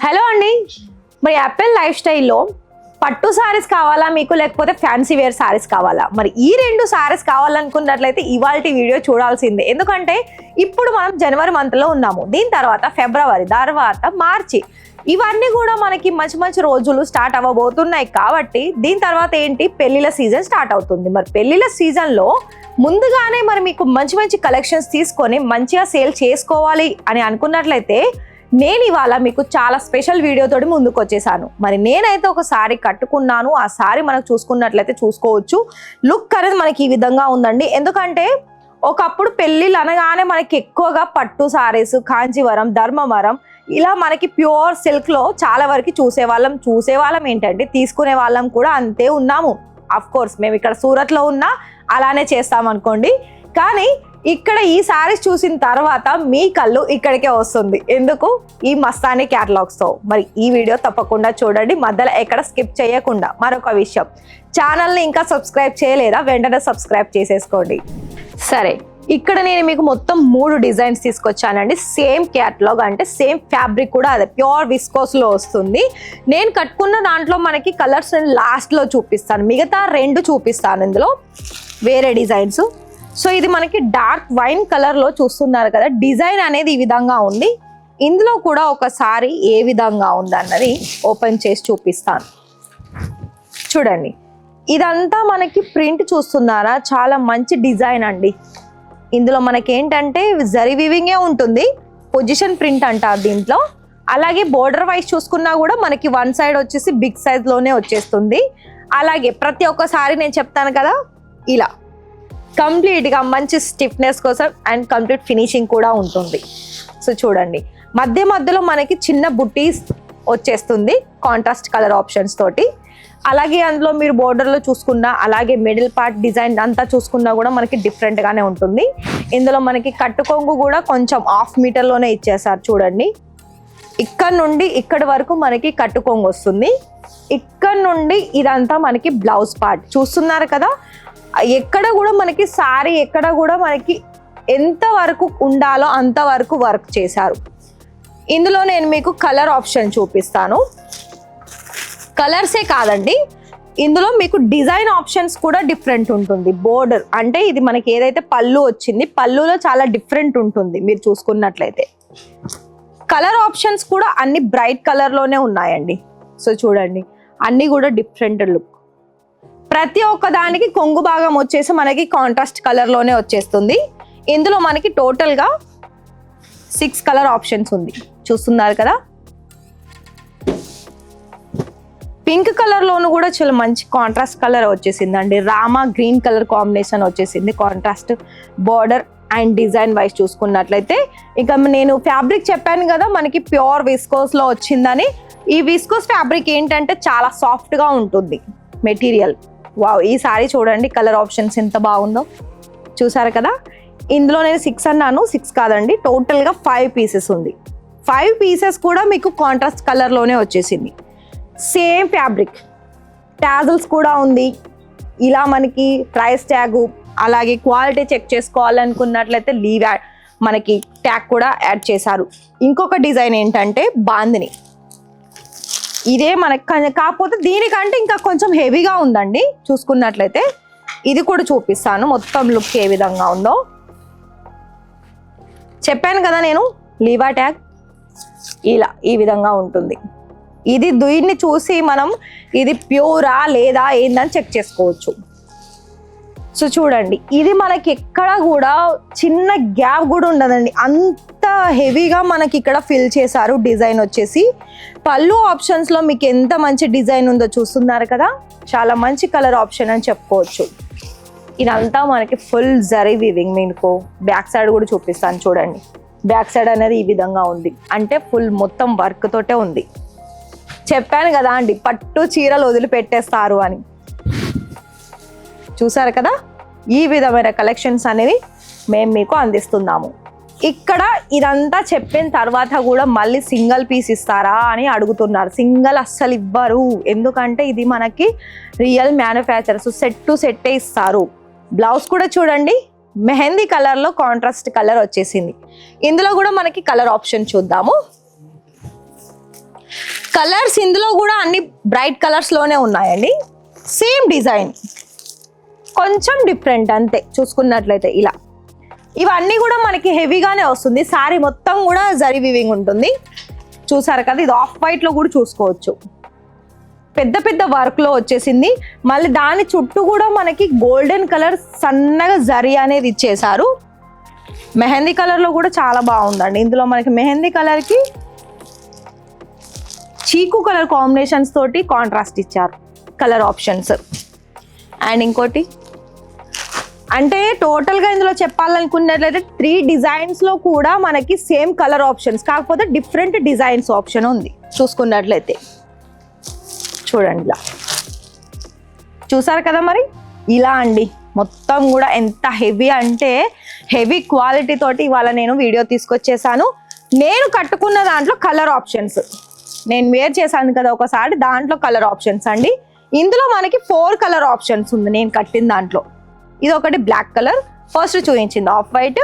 Hello అండి, మరి Apple life స్టైల్లో పట్టు సారీస్ కావాలా మీకు, లేకపోతే ఫ్యాన్సీ వేర్ సారీస్ కావాలా? మరి ఈ రెండు సారీస్ కావాలనుకున్నట్లయితే ఇవాల్టి వీడియో చూడాల్సిందే. ఎందుకంటే ఇప్పుడు మనం జనవరి మంత్లో ఉన్నాము, దీని తర్వాత ఫిబ్రవరి, తర్వాత మార్చి, ఇవన్నీ కూడా మనకి మంచి మంచి రోజులు స్టార్ట్ అవ్వబోతున్నాయి. కాబట్టి దీని తర్వాత ఏంటి, పెళ్లిళ్ళ సీజన్ స్టార్ట్ అవుతుంది. మరి పెళ్లిళ్ళ సీజన్లో ముందుగానే మరి మీకు మంచి మంచి కలెక్షన్స్ తీసుకొని మంచిగా సేల్ చేసుకోవాలి అని అనుకున్నట్లయితే నేను ఇవాళ మీకు చాలా స్పెషల్ వీడియోతోటి ముందుకు వచ్చేసాను. మరి నేనైతే ఒక సారీ కట్టుకున్నాను. ఆ సారీ మనకు చూసుకున్నట్లయితే చూసుకోవచ్చు, లుక్ అనేది మనకి ఈ విధంగా ఉందండి. ఎందుకంటే ఒకప్పుడు పెళ్ళిళ్ళు అనగానే మనకి ఎక్కువగా పట్టు సారీస్, కాంచీవరం, ధర్మవరం, ఇలా మనకి ప్యూర్ సిల్క్లో చాలా వరకు చూసేవాళ్ళం ఏంటంటే తీసుకునే వాళ్ళం కూడా అంతే ఉన్నాము. అఫ్ కోర్స్ మేము ఇక్కడ సూరత్లో ఉన్నా అలానే చేస్తాం అనుకోండి. కానీ ఇక్కడ ఈ సారీస్ చూసిన తర్వాత మీ కళ్ళు ఇక్కడికే వస్తుంది. ఎందుకు? ఈ మస్తానీ క్యాటలాగ్స్తో. మరి ఈ వీడియో తప్పకుండా చూడండి, మధ్యలో ఎక్కడ స్కిప్ చేయకుండా. మరొక విషయం, ఛానల్ని ఇంకా సబ్స్క్రైబ్ చేయలేదా, వెంటనే సబ్స్క్రైబ్ చేసేసుకోండి. సరే, ఇక్కడ నేను మీకు మొత్తం 3 డిజైన్స్ తీసుకొచ్చానండి. సేమ్ క్యాటలాగ్, అంటే సేమ్ ఫ్యాబ్రిక్ కూడా అదే ప్యూర్ విస్కోస్లో వస్తుంది. నేను కట్టుకున్న దాంట్లో మనకి కలర్స్ లాస్ట్లో చూపిస్తాను, మిగతా 2 చూపిస్తాను ఇందులో వేరే డిజైన్స్. సో ఇది మనకి డార్క్ వైన్ కలర్లో చూస్తున్నారు కదా, డిజైన్ అనేది ఈ విధంగా ఉంది. ఇందులో కూడా ఒకసారి ఏ విధంగా ఉందన్నది ఓపెన్ చేసి చూపిస్తాను. చూడండి, ఇదంతా మనకి ప్రింట్ చూస్తున్నారా, చాలా మంచి డిజైన్ అండి. ఇందులో మనకి ఏంటంటే జరీ వీవింగే ఉంటుంది, పొజిషన్ ప్రింట్ అంటారు దీంట్లో. అలాగే బోర్డర్ వైజ్ చూసుకున్నా కూడా మనకి వన్ సైడ్ వచ్చేసి బిగ్ సైజ్లోనే వచ్చేస్తుంది. అలాగే ప్రతి ఒక్కసారి నేను చెప్తాను కదా, ఇలా కంప్లీట్గా మంచి స్టిఫ్నెస్ కోసం అండ్ కంప్లీట్ ఫినిషింగ్ కూడా ఉంటుంది. సో చూడండి, మధ్యలో మనకి చిన్న బుట్టీస్ వచ్చేస్తుంది కాంట్రాస్ట్ కలర్ ఆప్షన్స్ తోటి. అలాగే అందులో మీరు బోర్డర్లో చూసుకున్నా, అలాగే మిడిల్ పార్ట్ డిజైన్ అంతా చూసుకున్నా కూడా మనకి డిఫరెంట్గానే ఉంటుంది. ఇందులో మనకి కట్టుకొంగు కూడా కొంచెం 1/2 మీటర్లోనే ఇచ్చేసారు. చూడండి, ఇక్కడ నుండి ఇక్కడి వరకు మనకి కట్టుకొంగు వస్తుంది. ఇక్కడ నుండి ఇదంతా మనకి బ్లౌజ్ పార్ట్ చూస్తున్నారు కదా. ఎక్కడ కూడా మనకి సారీ ఎక్కడ కూడా మనకి ఎంత వరకు ఉండాలో అంతవరకు వర్క్ చేశారు. ఇందులో నేను మీకు కలర్ ఆప్షన్ చూపిస్తాను. కలర్సే కాదండి, ఇందులో మీకు డిజైన్ ఆప్షన్స్ కూడా డిఫరెంట్ ఉంటుంది. బోర్డర్ అంటే ఇది మనకి ఏదైతే పళ్ళు వచ్చింది, పళ్ళులో చాలా డిఫరెంట్ ఉంటుంది మీరు చూసుకున్నట్లయితే. కలర్ ఆప్షన్స్ కూడా అన్ని బ్రైట్ కలర్లోనే ఉన్నాయండి. సో చూడండి, అన్నీ కూడా డిఫరెంట్ లుక్. ప్రతి ఒక్క దానికి కొంగు భాగం వచ్చేసి మనకి కాంట్రాస్ట్ కలర్లోనే వచ్చేస్తుంది. ఇందులో మనకి టోటల్గా 6 కలర్ ఆప్షన్స్ ఉంది, చూస్తున్నారు కదా. పింక్ కలర్లోను కూడా చాలా మంచి కాంట్రాస్ట్ కలర్ వచ్చేసింది అండి. రామా గ్రీన్ కలర్ కాంబినేషన్ వచ్చేసింది contrast border and design wise చూసుకున్నట్లయితే. ఇక నేను ఫ్యాబ్రిక్ చెప్పాను కదా మనకి ప్యూర్ విస్కోస్లో వచ్చిందని. ఈ విస్కోస్ ఫ్యాబ్రిక్ ఏంటంటే చాలా సాఫ్ట్గా ఉంటుంది మెటీరియల్. వావ్, ఈ సారీ చూడండి, కలర్ ఆప్షన్స్ ఎంత బాగుందో చూసారు కదా. ఇందులో నేను 6 అన్నాను, 6 కాదండి, టోటల్గా 5 పీసెస్ ఉంది. 5 పీసెస్ కూడా మీకు కాంట్రాస్ట్ కలర్లోనే వచ్చేసింది. సేమ్ ఫ్యాబ్రిక్, టాజల్స్ కూడా ఉంది. ఇలా మనకి ప్రైస్ ట్యాగు, అలాగే క్వాలిటీ చెక్ చేసుకోవాలనుకున్నట్లయితే మనకి ట్యాగ్ కూడా యాడ్ చేశారు. ఇంకొక డిజైన్ ఏంటంటే బాందిని, ఇదే మనకి కాకపోతే దీనికంటే ఇంకా కొంచెం హెవీగా ఉందండి. చూసుకున్నట్లయితే ఇది కూడా చూపిస్తాను, మొత్తం లుక్ ఏ విధంగా ఉందో. చెప్పాను కదా నేను, లీవా ట్యాగ్ ఇలా ఈ విధంగా ఉంటుంది. ఇది దీన్ని చూసి మనం ఇది ప్యూరా లేదా ఏందని చెక్ చేసుకోవచ్చు. సో చూడండి, ఇది మనకి ఎక్కడ కూడా చిన్న గ్యాప్ కూడా ఉండదండి, అంత హెవీగా మనకి ఇక్కడ ఫిల్ చేశారు. డిజైన్ వచ్చేసి పళ్ళు ఆప్షన్స్లో మీకు ఎంత మంచి డిజైన్ ఉందో చూస్తున్నారు కదా, చాలా మంచి కలర్ ఆప్షన్ అని చెప్పుకోవచ్చు. ఇదంతా మనకి ఫుల్ జరీ వీవింగ్. మీకు బ్యాక్ సైడ్ కూడా చూపిస్తాను చూడండి. బ్యాక్ సైడ్ అనేది ఈ విధంగా ఉంది, అంటే ఫుల్ మొత్తం వర్క్ తోటే ఉంది. చెప్పాను కదా అండి, పట్టు చీరలు వదిలిపెట్టేస్తారు అని. చూసారు కదా, ఈ విధమైన కలెక్షన్స్ అనేవి మేము మీకు అందిస్తున్నాము. ఇక్కడ ఇదంతా చెప్పిన తర్వాత కూడా మళ్ళీ సింగిల్ పీస్ ఇస్తారా అని అడుగుతున్నారు. సింగిల్ అస్సలు ఇవ్వరు, ఎందుకంటే ఇది మనకి రియల్ మ్యానుఫ్యాక్చరర్స్ సెట్ టు సెట్టే ఇస్తారు. బ్లౌజ్ కూడా చూడండి, మెహందీ కలర్లో కాంట్రాస్ట్ కలర్ వచ్చేసింది. ఇందులో కూడా మనకి కలర్ ఆప్షన్ చూద్దాము. కలర్స్ ఇందులో కూడా అన్ని బ్రైట్ కలర్స్ లోనే ఉన్నాయండి. సేమ్ డిజైన్, కొంచెం డిఫరెంట్ అంతే. చూసుకున్నట్లయితే ఇలా ఇవన్నీ కూడా మనకి హెవీగానే వస్తుంది. శారీ మొత్తం కూడా జరీ వీవింగ్ ఉంటుంది. చూసారు కదా, ఇది ఆఫ్ వైట్ లో కూడా చూసుకోవచ్చు. పెద్ద పెద్ద వర్క్ లో వచ్చేసింది. మళ్ళీ దాని చుట్టూ కూడా మనకి గోల్డెన్ కలర్ సన్నగా జరీ అనేది ఇచ్చేసారు. మెహందీ కలర్ లో కూడా చాలా బాగుందండి. ఇందులో మనకి మెహందీ కలర్ కి చీకు కలర్ కాంబినేషన్స్ తోటి కాంట్రాస్ట్ ఇచ్చారు కలర్ ఆప్షన్స్. అండ్ ఇంకోటి అంటే టోటల్ గా ఇందులో చెప్పాలనుకున్నట్లయితే 3 డిజైన్స్ లో కూడా మనకి సేమ్ కలర్ ఆప్షన్స్, కాకపోతే డిఫరెంట్ డిజైన్స్ ఆప్షన్ ఉంది. చూసుకున్నట్లయితే చూడండి, ఇలా చూసారు కదా. మరి ఇలా అండి మొత్తం కూడా ఎంత హెవీ అంటే హెవీ క్వాలిటీ తోటి ఇవాళ నేను వీడియో తీసుకొచ్చేసాను. నేను కట్టుకున్న దాంట్లో కలర్ ఆప్షన్స్, నేను వేర్ చేశాను కదా ఒకసారి, దాంట్లో కలర్ ఆప్షన్స్ అండి. ఇందులో మనకి 4 కలర్ ఆప్షన్స్ ఉంది నేను కట్టిన దాంట్లో. ఇది ఒకటి బ్లాక్ కలర్, ఫస్ట్ చూపించింది ఆఫ్ వైట్,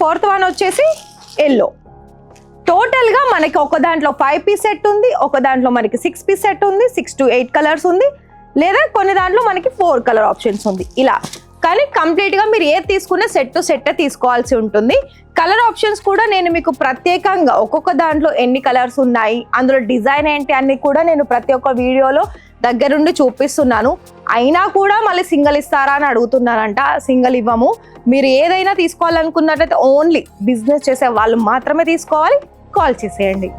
ఫోర్త్ వన్ వచ్చేసి ఎల్లో. టోటల్ గా మనకి ఒక దాంట్లో 5 పీస్ సెట్ ఉంది, ఒక దాంట్లో మనకి 6 పీస్ సెట్ ఉంది, 6 to 8 కలర్స్ ఉంది, లేదా కొన్ని దాంట్లో మనకి 4 కలర్ ఆప్షన్స్ ఉంది ఇలా. కానీ కంప్లీట్ గా మీరు ఏది తీసుకునే సెట్ టు సెట్ తీసుకోవాల్సి ఉంటుంది. కలర్ ఆప్షన్స్ కూడా నేను మీకు ప్రత్యేకంగా ఒక్కొక్క దాంట్లో ఎన్ని కలర్స్ ఉన్నాయి, అందులో డిజైన్ ఏంటి అన్ని కూడా నేను ప్రతి ఒక్క వీడియోలో దగ్గరుండి చూపిస్తున్నాను. అయినా కూడా మళ్ళీ సింగిల్ ఇస్తారా అని అడుగుతున్నారంట. సింగిల్ ఇవ్వము. మీరు ఏదైనా తీసుకోవాలనుకున్నట్లయితే ఓన్లీ బిజినెస్ చేసే వాళ్ళు మాత్రమే తీసుకోవాలి. కాల్ చేసేయండి.